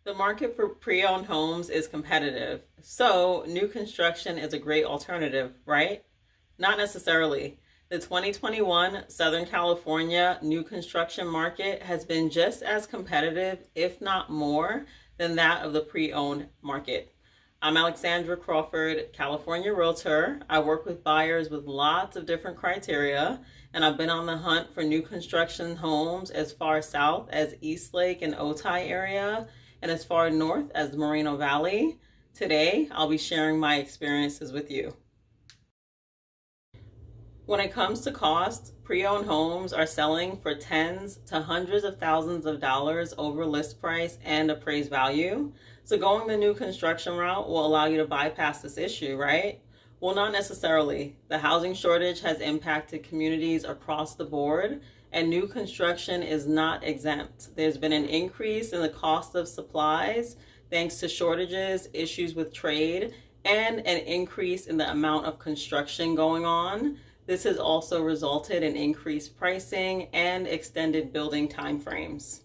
The market for pre-owned homes is competitive, so new construction is a great alternative, right? Not necessarily. The 2021 Southern California new construction market has been just as competitive, if not more, than that of the pre-owned market. I'm Alexandra Crawford, California Realtor. I work with buyers with lots of different criteria, and I've been on the hunt for new construction homes as far south as Eastlake and Otay area, and as far north as the Moreno Valley. Today, I'll be sharing my experiences with you. When it comes to cost, pre-owned homes are selling for tens to hundreds of thousands of dollars over list price and appraised value. So going the new construction route will allow you to bypass this issue, right? Well, not necessarily. The housing shortage has impacted communities across the board, and new construction is not exempt. There's been an increase in the cost of supplies thanks to shortages, issues with trade, and an increase in the amount of construction going on. This has also resulted in increased pricing and extended building timeframes.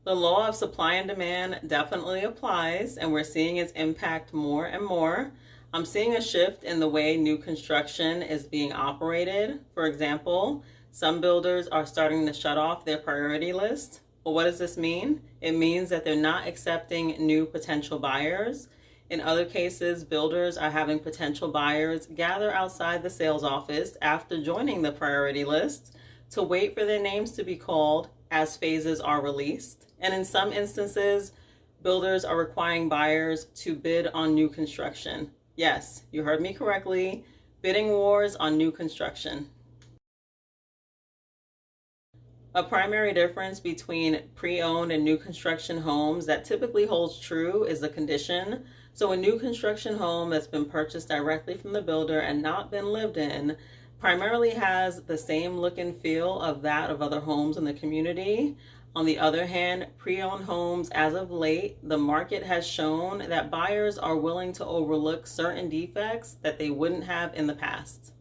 The law of supply and demand definitely applies, and we're seeing its impact more and more. I'm seeing a shift in the way new construction is being operated. For example, some builders are starting to shut off their priority list. Well, what does this mean? It means that they're not accepting new potential buyers. In other cases, builders are having potential buyers gather outside the sales office after joining the priority list to wait for their names to be called as phases are released. And in some instances, builders are requiring buyers to bid on new construction. Yes, you heard me correctly, bidding wars on new construction. A primary difference between pre-owned and new construction homes that typically holds true is the condition. So a new construction home that's been purchased directly from the builder and not been lived in primarily has the same look and feel of that of other homes in the community. On the other hand, pre-owned homes, as of late, the market has shown that buyers are willing to overlook certain defects that they wouldn't have in the past.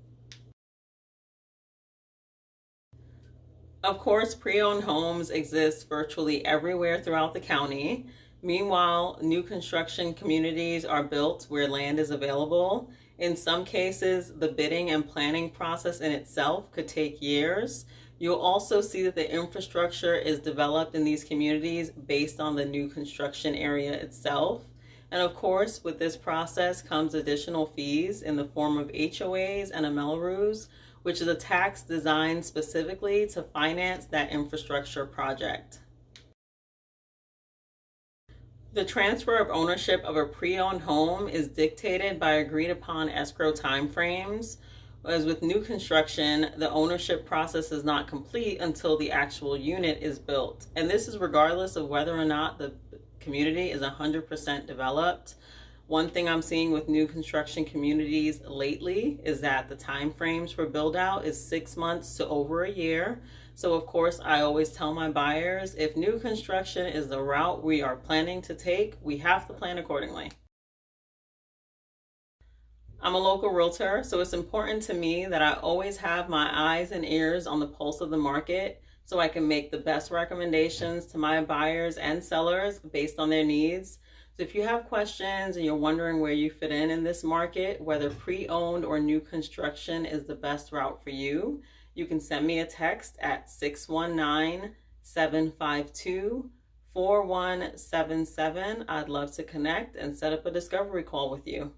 Of course, pre-owned homes exist virtually everywhere throughout the county. Meanwhile, new construction communities are built where land is available. In some cases, the bidding and planning process in itself could take years. You'll also see that the infrastructure is developed in these communities based on the new construction area itself. And of course, with this process comes additional fees in the form of HOAs and MLRUs, which is a tax designed specifically to finance that infrastructure project. The transfer of ownership of a pre-owned home is dictated by agreed upon escrow timeframes. As with new construction, the ownership process is not complete until the actual unit is built. And this is regardless of whether or not the community is 100% developed. One thing I'm seeing with new construction communities lately is that the time frames for build out is 6 months to over a year. So of course, I always tell my buyers, if new construction is the route we are planning to take, we have to plan accordingly. I'm a local realtor, so it's important to me that I always have my eyes and ears on the pulse of the market so I can make the best recommendations to my buyers and sellers based on their needs. So if you have questions and you're wondering where you fit in this market, whether pre-owned or new construction is the best route for you, you can send me a text at 619-752-4177. I'd love to connect and set up a discovery call with you.